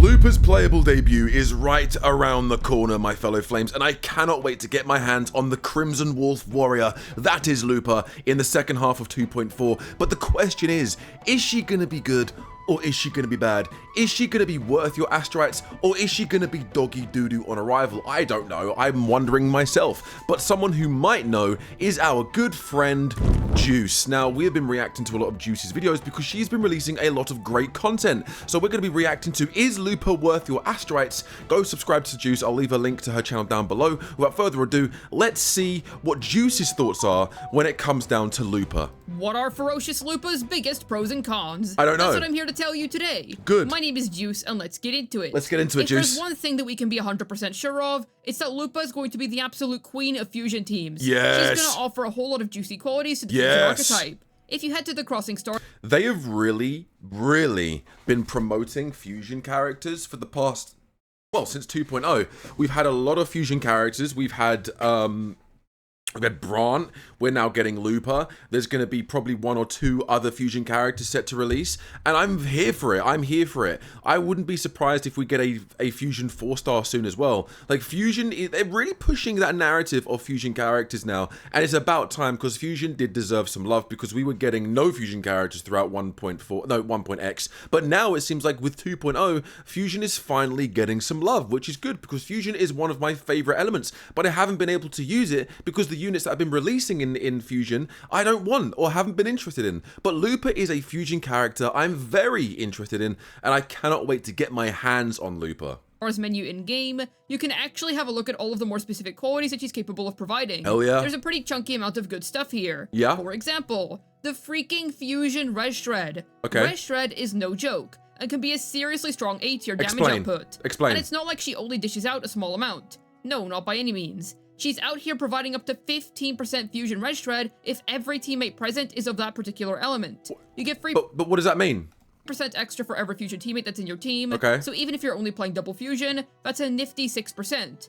Lupa's playable debut is right around the corner, my fellow flames, and I cannot wait to get my hands on the Crimson Wolf Warrior. That is Lupa in the second half of 2.4. But the question is she going to be good? Or is she going to be bad? Is she going to be worth your Astrites? Or is she going to be doggy doo-doo on arrival? I don't know. I'm wondering myself. But someone who might know is our good friend, Juice. Now, we have been reacting to a lot of Juice's videos because she's been releasing a lot of great content. So we're going to be reacting to, is Lupa worth your Astrites? Go subscribe to Juice. I'll leave a link to her channel down below. Without further ado, let's see what Juice's thoughts are when it comes down to Lupa. What are Ferocious Lupa's biggest pros and cons? I don't know. That's what I'm here to tell you today. Good. My name is Juice, and let's get into it. Let's get into it, Juice. If there's one thing that we can be 100% sure of, it's that Lupa is going to be the absolute queen of fusion teams. Yes. She's going to offer a whole lot of juicy qualities to the fusion archetype. If you head to the Crossing Star, they have really been promoting fusion characters for the past, well, since 2.0. We've had a lot of fusion characters. We've had Brant. We're now getting Lupa. There's going to be probably one or two other fusion characters set to release, and I'm here for it. I'm here for it. I wouldn't be surprised if we get a fusion 4-star soon as well. Like fusion, they're really pushing that narrative of fusion characters now, and it's about time because fusion did deserve some love because we were getting no fusion characters throughout 1.X, but now it seems like with 2.0, fusion is finally getting some love, which is good because fusion is one of my favorite elements, but I haven't been able to use it because the units that I've been releasing in Fusion, I don't want or haven't been interested in. But Lupa is a Fusion character I'm very interested in, and I cannot wait to get my hands on Lupa. menu in-game, you can actually have a look at all of the more specific qualities that she's capable of providing. Hell yeah. There's a pretty chunky amount of good stuff here. Yeah. For example, the freaking Fusion Res Shred. Okay. Res Shred is no joke, and can be a seriously strong A-tier damage output. Explain. And it's not like she only dishes out a small amount. No, not by any means. She's out here providing up to 15% Fusion Res Shred if every teammate present is of that particular element. You get free... But what does that mean? % extra for every Fusion teammate that's in your team. Okay. So even if you're only playing double Fusion, that's a nifty 6%.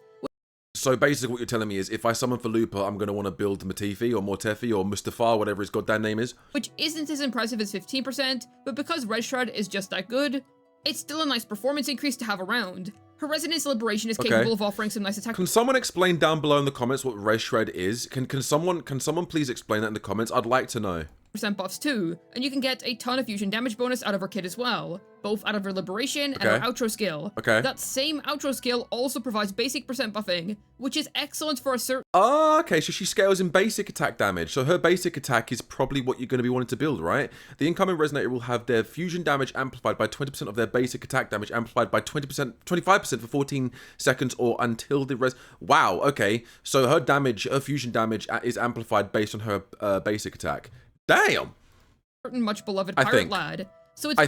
So basically what you're telling me is if I summon for Lupa, I'm going to want to build Matifi or Mortefi or Mustafa, whatever his goddamn name is. Which isn't as impressive as 15%, but because Res Shred is just that good, it's still a nice performance increase to have around. Her Resonance Liberation is capable of offering some nice attack. Can someone explain down below in the comments what Res Shred is? Can someone please explain that in the comments? I'd like to know. % buffs too, and you can get a ton of fusion damage bonus out of her kit as well, both out of her liberation and her outro skill. That same outro skill also provides basic % buffing, which is excellent for a certain... Oh, okay, so she scales in basic attack damage. So her basic attack is probably what you're going to be wanting to build, right? The incoming resonator will have their fusion damage amplified by 20% of their basic attack damage amplified by 25% for 14 seconds or until the res... Wow, okay. So her damage, her fusion damage is amplified based on her basic attack. Damn! Much beloved pirate lad. So it's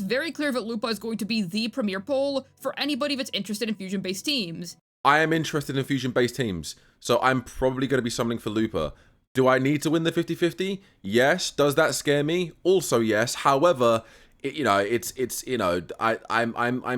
very clear that Lupa is going to be the premier pull for anybody that's interested in fusion-based teams. I am interested in fusion-based teams, so I'm probably going to be summoning for Lupa. Do I need to win the 50-50? Yes. Does that scare me? Also yes. However, I'm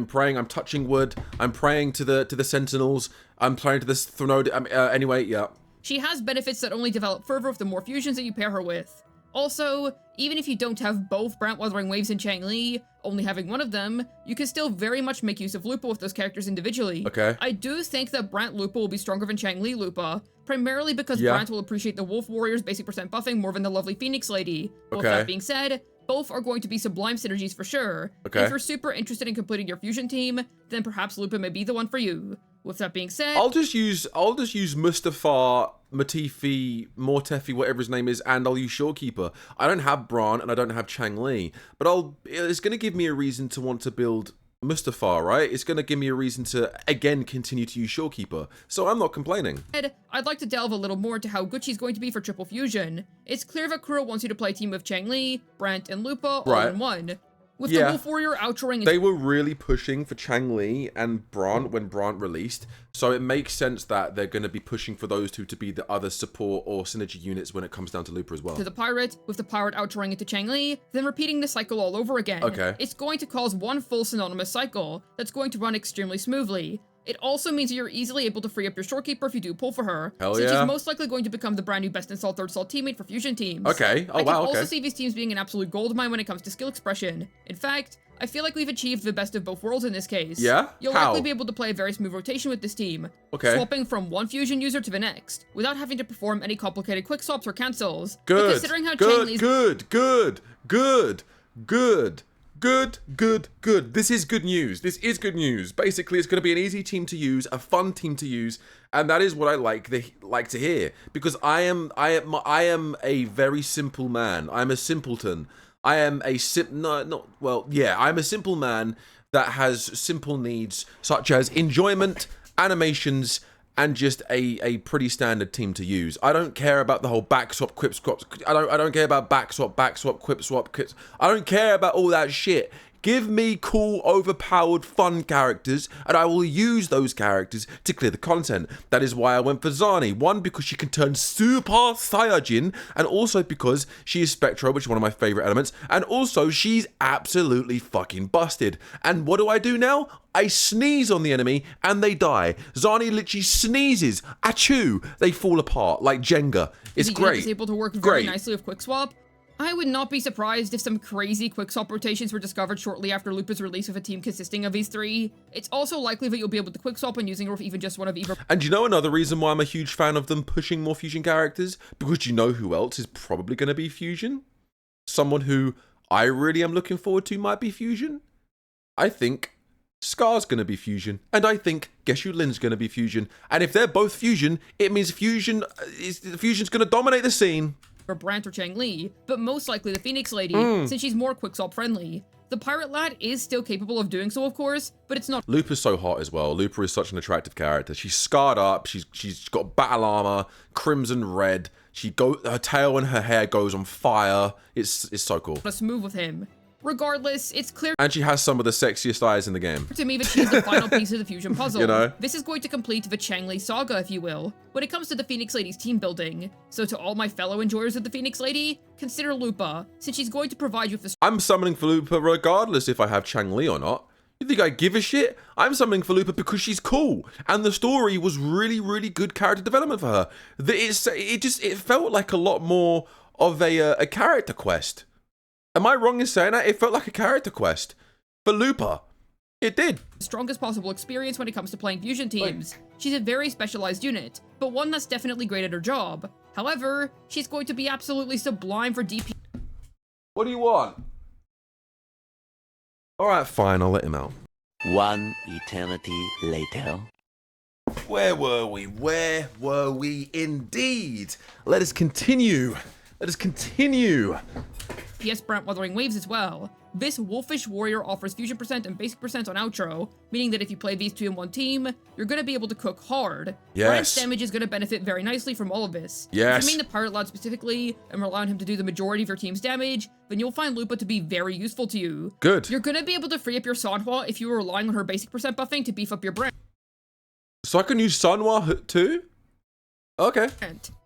praying, I'm touching wood, I'm praying to the Sentinels, I'm praying to the Thronode, anyway, yeah. She has benefits that only develop further with the more fusions that you pair her with. Also, even if you don't have both Lupa Wuthering Waves and Changli, only having one of them, you can still very much make use of Lupa with those characters individually. I do think that Brant Lupa will be stronger than Changli Lupa, primarily because Brant will appreciate the Wolf Warrior's basic % buffing more than the lovely Phoenix Lady. With that being said, both are going to be sublime synergies for sure. If you're super interested in completing your fusion team, then perhaps Lupa may be the one for you. With that being said, I'll just use Mustafa, Matifi, Mortefi, whatever his name is, and I'll use Shorekeeper. I don't have Bran and I don't have Changli, but it's going to give me a reason to want to build Mustafa, right? It's going to give me a reason to again continue to use Shorekeeper, so I'm not complaining. I'd like to delve a little more into how good she's going to be for triple fusion. It's clear that Kuro wants you to play a team of Changli, Brant, and Lupa all in one. With the Wolf Warrior outroing... They were really pushing for Changli and Brant when Brant released, so it makes sense that they're going to be pushing for those two to be the other support or synergy units when it comes down to Lupa as well. To the pirate, with the pirate outroing into Changli, then repeating the cycle all over again. It's going to cause one full synonymous cycle that's going to run extremely smoothly. It also means that you're easily able to free up your shorekeeper if you do pull for her, Hell since yeah. she's most likely going to become the brand new best installed third slot teammate for fusion teams. Okay. Oh, I can wow, also okay. see these teams being an absolute goldmine when it comes to skill expression. In fact, I feel like we've achieved the best of both worlds in this case. Yeah? You'll How? likely be able to play a very smooth rotation with this team, Okay. swapping from one fusion user to the next, without having to perform any complicated quick swaps or cancels. Good. But considering how Good. Chang-Li's Good. This is good news. This is good news. Basically, it's going to be an easy team to use, a fun team to use, and that is what I like to hear. Because I am a very simple man. I'm a simpleton. I'm a simple man that has simple needs such as enjoyment, animations, and just a pretty standard team to use. I don't care about the whole back swap, quip swap. I don't care about back swap, quip swap, quips. I don't care about all that shit. Give me cool, overpowered, fun characters, and I will use those characters to clear the content. That is why I went for Zani. One, because she can turn Super Saiyajin, and also because she is Spectro, which is one of my favorite elements, and also she's absolutely fucking busted. And what do I do now? I sneeze on the enemy, and they die. Zani literally sneezes. Achoo! They fall apart like Jenga. It's great. Is able to work very nicely with quick swap. I would not be surprised if some crazy quick swap rotations were discovered shortly after Lupa's release with a team consisting of these three. It's also likely that you'll be able to quick swap when using her with even just one of either. And you know another reason why I'm a huge fan of them pushing more fusion characters? Because you know who else is probably going to be fusion? Someone who I really am looking forward to might be fusion. I think Scar's going to be fusion, and I think Geshu Lin's going to be fusion. And if they're both fusion, it means fusion's going to dominate the scene. Or Brant or Chang-Li, but most likely the Phoenix Lady, since she's more quick swap friendly. The Pirate Lad is still capable of doing so, of course, but it's not. Lupa's so hot as well. Lupa is such an attractive character. She's scarred up. She's got battle armor, crimson red. Her tail and her hair goes on fire. It's so cool. Smooth with him. Regardless, it's clear And she has some of the sexiest eyes in the game. to me that she's the final piece of the fusion puzzle. You know? This is going to complete the Chang-Li saga, if you will, when it comes to the Phoenix Lady's team building. So to all my fellow enjoyers of the Phoenix Lady, consider Lupa, since she's going to provide you with the I'm summoning for Lupa regardless if I have Chang-Li or not. You think I give a shit? I'm summoning for Lupa because she's cool. And the story was really, really good character development for her. It felt like a lot more of a character quest. Am I wrong in saying that? It felt like a character quest. For Lupa. It did. strongest possible experience when it comes to playing fusion teams. She's a very specialized unit, but one that's definitely great at her job. However, she's going to be absolutely sublime for DP. What do you want? Alright, fine, I'll let him out. One eternity later. Where were we? Where were we indeed? Let us continue. Let us continue. PS Brant Wuthering Waves as well. This Wolfish Warrior offers fusion percent and basic percent on outro, meaning that if you play these two in one team, you're going to be able to cook hard. Yes. Brant's damage is going to benefit very nicely from all of this. Yes. If you main the Pirate Lad specifically, and rely on him to do the majority of your team's damage, then you'll find Lupa to be very useful to you. Good. You're going to be able to free up your Sanhua if you were relying on her basic percent buffing to beef up your Brant. So I can use Sanhua too? Okay.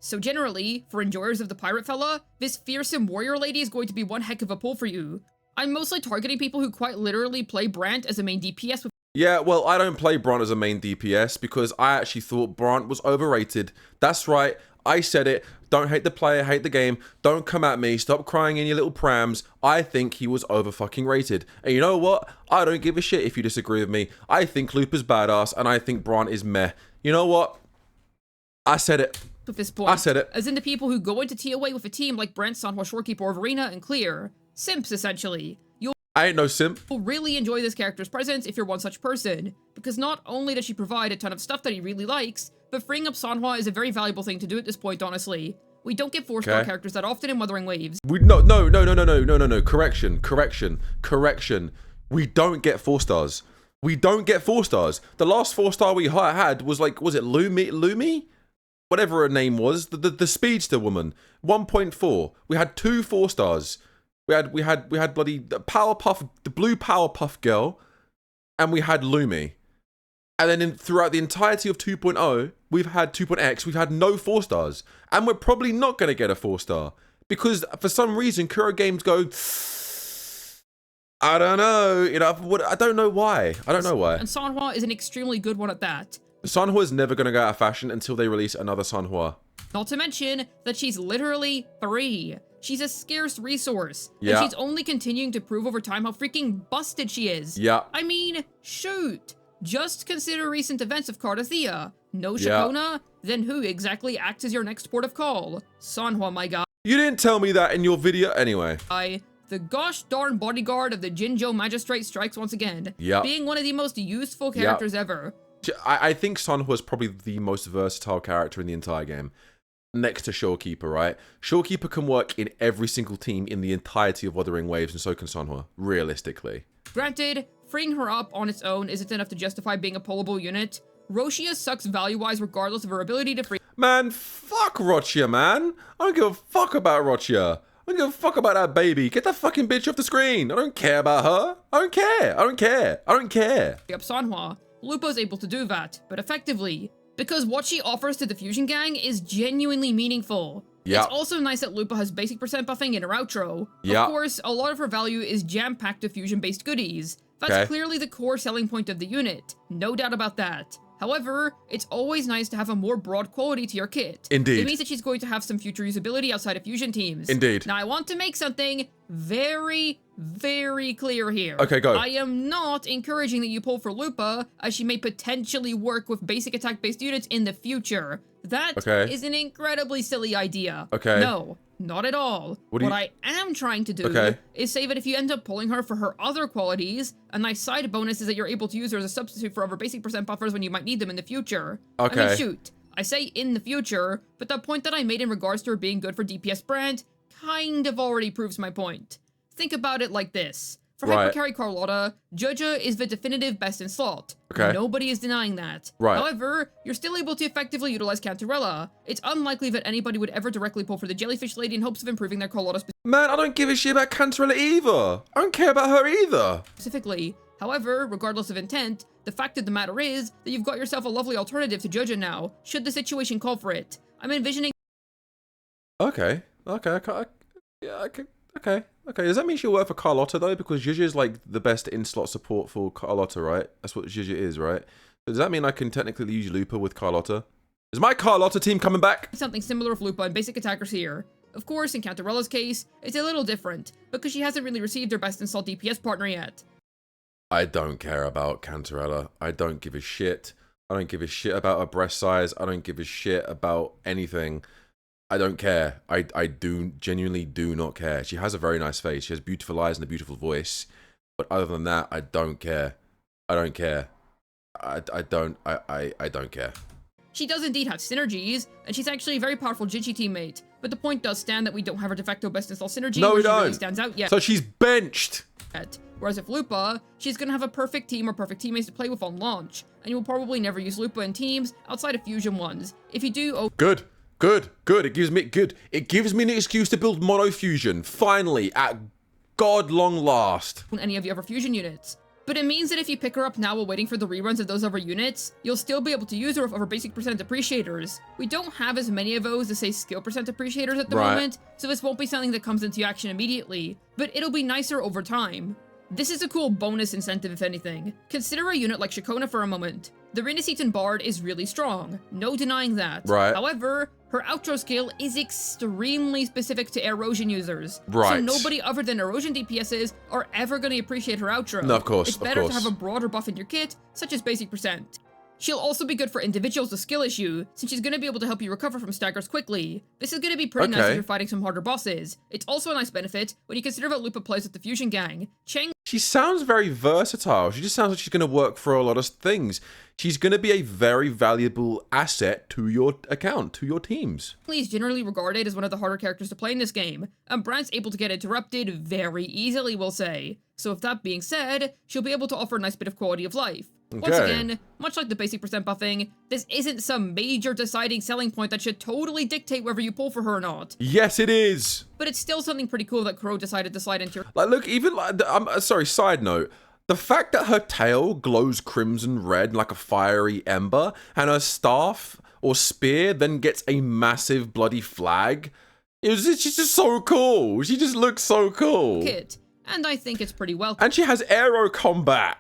So generally, for enjoyers of the pirate fella, this fearsome warrior lady is going to be one heck of a pull for you. I'm mostly targeting people who quite literally play Brant as a main DPS with Yeah, well, I don't play Brant as a main DPS because I actually thought Brant was overrated. That's right, I said it. Don't hate the player, hate the game. Don't come at me. Stop crying in your little prams. I think he was over fucking rated. And you know what? I don't give a shit if you disagree with me. I think Lupa's badass and I think Brant is meh. You know what? I said it. at this point. I said it. As in the people who go into TOA with a team like Brant, Sanhua, Shorekeeper, or Arena and clear. Simps, essentially. You'll I ain't no simp. really enjoy this character's presence if you're one such person, because not only does she provide a ton of stuff that he really likes, but freeing up Sanhua is a very valuable thing to do at this point, honestly. We don't get 4-star Okay. characters that often in Wuthering Waves. No. Correction. We don't get 4 stars. We don't get 4 stars. The last 4-star we had was like, was it Lumi? Whatever her name was, the speedster woman. 1.4. We had 2 4 stars. We had bloody Powerpuff, the blue Powerpuff girl, and we had Lumi. And then throughout the entirety of 2.0, we've had 2.x, we've had no 4 stars. And we're probably not going to get a 4 star. Because for some reason, Kuro Games go, I don't know. You know, I don't know why. I don't know why. And Sanhua is an extremely good one at that. Sanhua is never going to go out of fashion until they release another Sanhua. Not to mention that she's literally 3. She's a scarce resource. Yeah. And she's only continuing to prove over time how freaking busted she is. Yeah. I mean, shoot. Just consider recent events of Cardathia. No Yeah. Shakona, then who exactly acts as your next port of call? Sanhua, my guy. You didn't tell me that in your video. Anyway. The gosh darn bodyguard of the Jinzhou Magistrate strikes once again. Yep. Being one of the most useful characters ever. I think Sanhua is probably the most versatile character in the entire game. Next to Shorekeeper, right? Shorekeeper can work in every single team in the entirety of Wuthering Waves, and so can Sanhua, realistically. Granted, freeing her up on its own isn't enough to justify being a pullable unit. Roshia sucks value-wise regardless of her ability to free- Man, fuck Rochia, man. I don't give a fuck about Rochia. I don't give a fuck about that baby. Get that fucking bitch off the screen. I don't care about her. I don't care. I don't care. I don't care. up Sanhua. Lupa's able to do that, but effectively. Because what she offers to the Fusion Gang is genuinely meaningful. Yeah. It's also nice that Lupa has basic percent buffing in her outro. Yeah. Of course, a lot of her value is jam-packed with fusion-based goodies. That's Okay. clearly the core selling point of the unit. No doubt about that. However, it's always nice to have a more broad quality to your kit. Indeed. It means that she's going to have some future usability outside of fusion teams. Indeed. Now, I want to make something very, very clear here. Okay, go. I am not encouraging that you pull for Lupa, as she may potentially work with basic attack-based units in the future. That Okay. is an incredibly silly idea. Okay. No, not at all. What I am trying to do Okay. is say that if you end up pulling her for her other qualities, a nice side bonus is that you're able to use her as a substitute for other basic percent buffers when you might need them in the future. I Okay. mean, shoot. I say in the future, but the point that I made in regards to her being good for DPS brand kind of already proves my point. Think about it like this. For Right. Hypercarry Carlotta, Joja is the definitive best in slot. Okay. Nobody is denying that. Right. However, you're still able to effectively utilize Cantarella. It's unlikely that anybody would ever directly pull for the Jellyfish Lady in hopes of improving their Carlotta Man, I don't give a shit about Cantarella either. I don't care about her either. specifically. However, regardless of intent, the fact of the matter is that you've got yourself a lovely alternative to Joja now, should the situation call for it. I'm envisioning Okay. Okay. Does that mean she'll work for Carlotta though? Because Zhuzh is like the best in-slot support for Carlotta, right? That's what Zhuzh is, right? So does that mean I can technically use Lupa with Carlotta? Is my Carlotta team coming back? something similar with Lupa and basic attackers here. Of course, in Cantarella's case, it's a little different, because she hasn't really received her best in slot DPS partner yet. I don't care about Cantarella. I don't give a shit. I don't give a shit about her breast size. I don't give a shit about anything. I don't care. I genuinely do not care. She has a very nice face. She has beautiful eyes and a beautiful voice. But other than that, I don't care. I don't care. I don't care. She does indeed have synergies, and she's actually a very powerful Jinchi teammate, but the point does stand that we don't have her de facto best in slot synergy No, where we she really don't. stands out yet. So she's benched. Whereas if Lupa, she's gonna have a perfect team or perfect teammates to play with on launch, and you will probably never use Lupa in teams outside of fusion ones. If you do, Good. It gives me an excuse to build mono fusion. Finally, at God long last. own any of the other fusion units. But it means that if you pick her up now while waiting for the reruns of those other units, you'll still be able to use her with other basic percent appreciators. We don't have as many of those as say skill percent appreciators at the Right. moment, so this won't be something that comes into action immediately, but it'll be nicer over time. This is a cool bonus incentive if anything. Consider a unit like Shakona for a moment. The Renacetan Bard is really strong, no denying that. Right. However, her outro skill is extremely specific to erosion users. Right. So nobody other than erosion DPSs are ever going to appreciate her outro. No, of course, It's of better to course. have a broader buff in your kit, such as basic percent. She'll also be good for individuals with skill issue, since she's going to be able to help you recover from staggers quickly. This is going to be pretty nice Okay. if you're fighting some harder bosses. It's also a nice benefit when you consider that Lupa plays with the Fusion Gang. Cheng She sounds very versatile. She just sounds like she's going to work for a lot of things. She's going to be a very valuable asset to your account, to your teams. is generally regarded as one of the harder characters to play in this game, and Brand's able to get interrupted very easily, we'll say. So with that being said, she'll be able to offer a nice bit of quality of life. Once Okay. again, much like the basic percent buffing, this isn't some major deciding selling point that should totally dictate whether you pull for her or not. Yes, it is. But it's still something pretty cool that Crow decided to slide into your Like, look, even like, sorry, side note. The fact that her tail glows crimson red like a fiery ember, and her staff or spear then gets a massive bloody flag. She's just so cool. She just looks so cool. kit. and I think it's pretty welcome. And she has aero combat.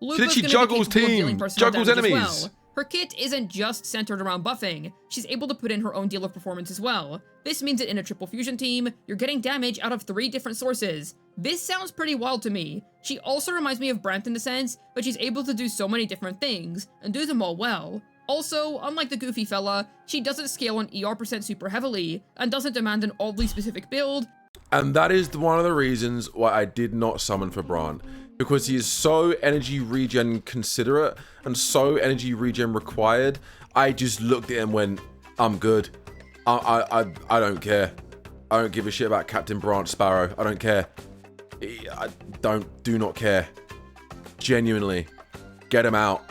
Lupa's She gonna juggles be capable of dealing teams, personal juggles damage as enemies. well. Her kit isn't just centered around buffing, she's able to put in her own deal of performance as well. This means that in a triple fusion team, you're getting damage out of 3 different sources. This sounds pretty wild to me. She also reminds me of Brant in the sense, but she's able to do so many different things, and do them all well. Also, unlike the goofy fella, she doesn't scale on ER % super heavily, and doesn't demand an oddly specific build. And that is one of the reasons why I did not summon for Bran. Because he is so energy regen considerate and so energy regen required. I just looked at him and went, I'm good. I don't care. I don't give a shit about Captain Branch Sparrow. I don't care. I do not care. Genuinely. Get him out.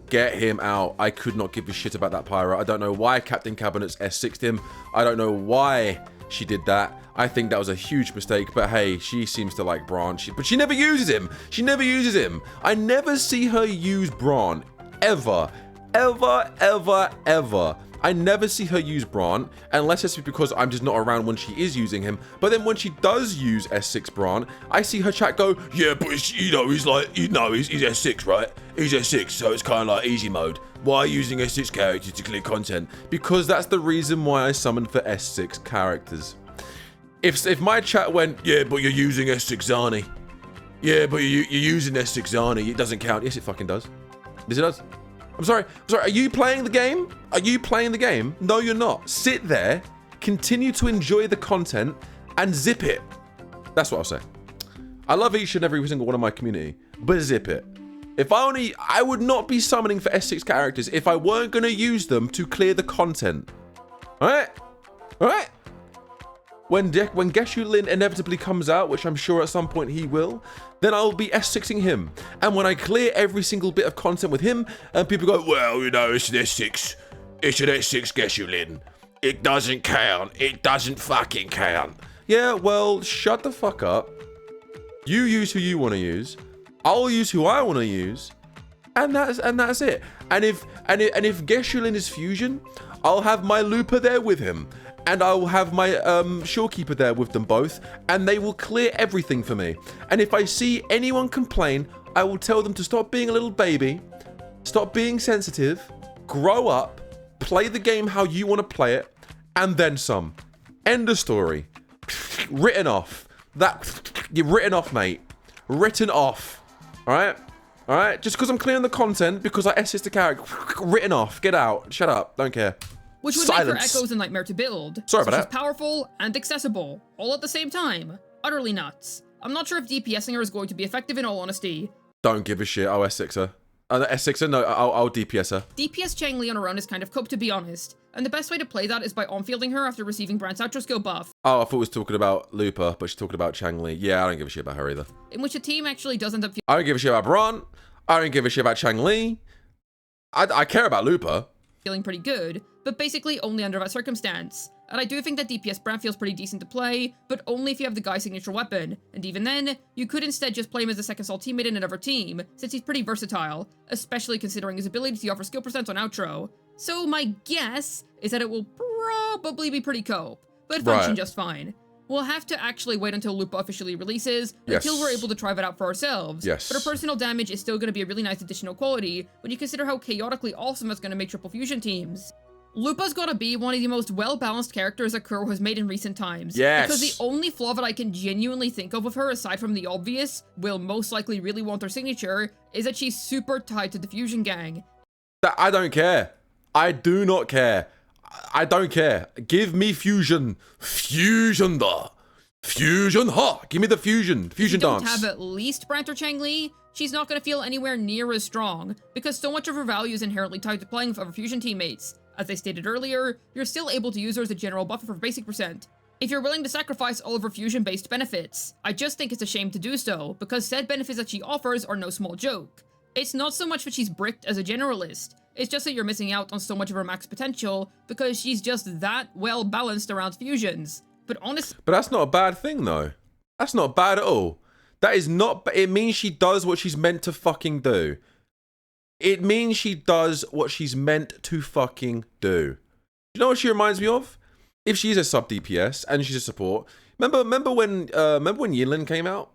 Get him out. I could not give a shit about that pyro. I don't know why Captain Cabinets S6'd him. I don't know why she did that. I think that was a huge mistake, but hey, she seems to like Bran. But she never uses him. She never uses him. I never see her use Bran. Ever. Ever, ever, ever. I never see her use Bran, unless it's because I'm just not around when she is using him. But then when she does use S6 Bran, I see her chat go, yeah, but it's, he's S6, right? He's S6, so it's kind of like easy mode. Why are you using S6 characters to clear content? Because that's the reason why I summoned for S6 characters. If my chat went, yeah, but you're using S6 Zani. Yeah, but you're using S6 Zani. It doesn't count. Yes, it fucking does. Yes, it does. I'm sorry. Are you playing the game? Are you playing the game? No, you're not. Sit there, continue to enjoy the content, and zip it. That's what I'll say. I love each and every single one of my community, but zip it. I would not be summoning for S6 characters if I weren't going to use them to clear the content. All right? All right? When Geshu Lin inevitably comes out, which I'm sure at some point he will, then I'll be S6ing him. And when I clear every single bit of content with him, and people go, well, you know, it's an S6. It's an S6 Geshu Lin. It doesn't count. It doesn't fucking count. Yeah, well, shut the fuck up. You use who you want to use. I'll use who I want to use. And that's it. And if Geshu Lin is fusion, I'll have my Lupa there with him. And I will have my Shorekeeper there with them both, and they will clear everything for me. And if I see anyone complain, I will tell them to stop being a little baby, stop being sensitive, grow up, play the game how you want to play it, and then some. End of story. Written off. You're written off, mate. Written off. Alright? Alright? Just because I'm clearing the content, because I assist the character. Written off. Get out. Shut up. Don't care. Which would make her Echoes and Nightmare to build. Sorry about so that. She's powerful and accessible, all at the same time. Utterly nuts. I'm not sure if DPSing her is going to be effective in all honesty. Don't give a shit, I'll S6 her. S6 her? No, I'll DPS her. DPS Changli on her own is kind of cope, to be honest. And the best way to play that is by on-fielding her after receiving Brand's outro skill buff. Oh, I thought it was talking about Lupa, but she's talking about Changli. Yeah, I don't give a shit about her either. In which a team actually does end up I don't give a shit about Bran. I don't give a shit about Changli. I care about Lupa. Feeling pretty good, but basically only under that circumstance. And I do think that DPS Brand feels pretty decent to play, but only if you have the guy's signature weapon. And even then, you could instead just play him as a second Soul teammate in another team, since he's pretty versatile, especially considering his ability to offer skill percents on outro. So my guess is that it will probably be pretty cope, but function just fine. We'll have to actually wait until Lupa officially releases, until we're able to try that out for ourselves. But her personal damage is still going to be a really nice additional quality when you consider how chaotically awesome that's going to make triple fusion teams. Lupa's gotta be one of the most well-balanced characters that Kuro has made in recent times. Because the only flaw that I can genuinely think of with her, aside from the obvious, will most likely really want her signature, is that she's super tied to the Fusion Gang. I don't care. I do not care. I don't care. Give me fusion. Fusion da. Fusion ha. Give me the fusion. Fusion dance. If you don't have at least Brant or Changli, she's not going to feel anywhere near as strong, because so much of her value is inherently tied to playing with other fusion teammates. As I stated earlier, you're still able to use her as a general buffer for basic percent, if you're willing to sacrifice all of her fusion-based benefits. I just think it's a shame to do so, because said benefits that she offers are no small joke. It's not so much that she's bricked as a generalist, it's just that you're missing out on so much of her max potential, because she's just that well balanced around fusions. But honestly... But that's not a bad thing, though. That's not bad at all. That is not... It means she does what she's meant to fucking do. It means she does what she's meant to fucking do. You know what she reminds me of? If she's a sub DPS and she's a support. Remember when Yinlin came out?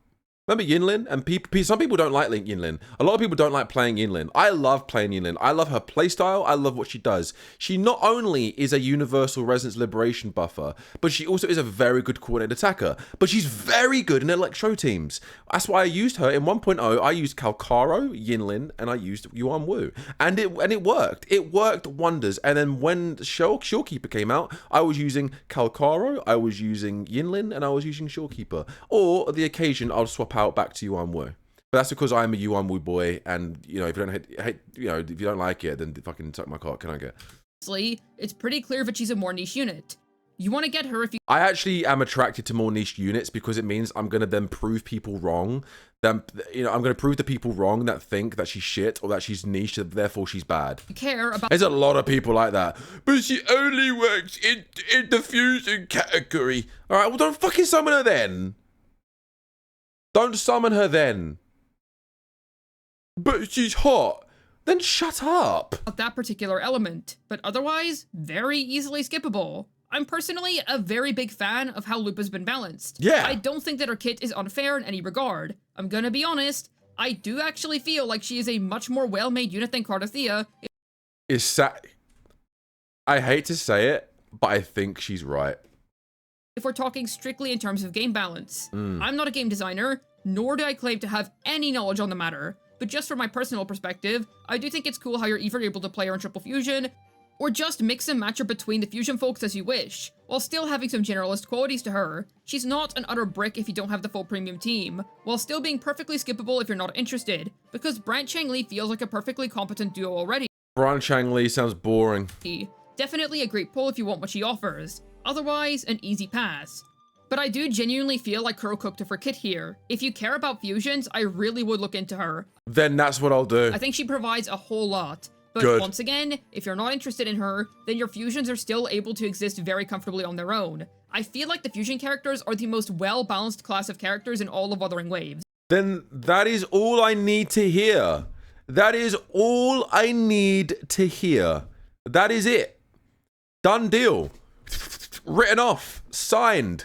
Remember Yinlin? And some people don't like Yinlin. A lot of people don't like playing Yinlin. I love playing Yinlin. I love her playstyle. I love what she does. She not only is a universal resonance liberation buffer, but she also is a very good coordinated attacker. But she's very good in electro teams. That's why I used her in 1.0. I used Kalkaro, Yinlin, and I used Yuan Wu. And it worked. It worked wonders. And then when Shorekeeper came out, I was using Kalkaro, I was using Yinlin, and I was using Shorekeeper. Or, on the occasion, I'll swap out back to Yuan Wu. But that's because I'm a Yuan Wu boy, and you know, if you don't if you don't like it, then fucking suck my cock. Can I get? Honestly, it's pretty clear that she's a more niche unit. You want to get her if you. I actually am attracted to more niche units because it means I'm gonna then prove people wrong. Then I'm gonna prove the people wrong that think that she's shit or that she's niche, therefore she's bad. Care about. There's a lot of people like that, but she only works in the fusion category. All right, well don't fucking summon her then. Don't summon her then. But she's hot. Then shut up. That particular element, but otherwise, very easily skippable. I'm personally a very big fan of how Lupa's been balanced. Yeah. I don't think that her kit is unfair in any regard. I'm gonna be honest, I do actually feel like she is a much more well-made unit than Cardathea. I hate to say it, but I think she's right. If we're talking strictly in terms of game balance. I'm not a game designer, nor do I claim to have any knowledge on the matter, but just from my personal perspective, I do think it's cool how you're either able to play her in triple fusion, or just mix and match her between the fusion folks as you wish, while still having some generalist qualities to her. She's not an utter brick if you don't have the full premium team, while still being perfectly skippable if you're not interested, because Brant Changli feels like a perfectly competent duo already. Brant Changli sounds boring. Definitely a great pull if you want what she offers. Otherwise, an easy pass. But I do genuinely feel like Kuro cooked her for kit here. If you care about fusions, I really would look into her. Then that's what I'll do. I think she provides a whole lot. But Good. Once again, if you're not interested in her, then your fusions are still able to exist very comfortably on their own. I feel like the fusion characters are the most well-balanced class of characters in all of Wuthering Waves. Then that is all I need to hear. That is all I need to hear. That is it. Done deal. Written off. Signed.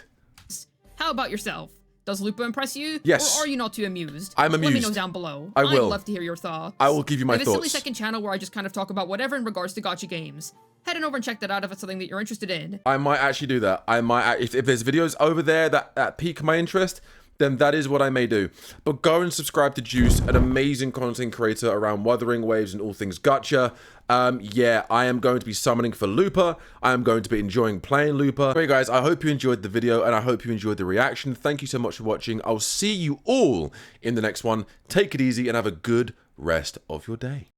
How about yourself? Does Lupa impress you? Yes. Or are you not too amused? I'm amused. Let me know down below. I will. I'd love to hear your thoughts. I will give you my I have a silly thoughts. second channel where I just kind of talk about whatever in regards to gacha games. Head on over and check that out if it's something that you're interested in. I might actually do that. I might, if there's videos over there that pique my interest, then that is what I may do. But go and subscribe to Juice, an amazing content creator around Wuthering Waves and all things gacha. Yeah, I am going to be summoning for Lupa. I am going to be enjoying playing Lupa. Anyway, guys, I hope you enjoyed the video and I hope you enjoyed the reaction. Thank you so much for watching. I'll see you all in the next one. Take it easy and have a good rest of your day.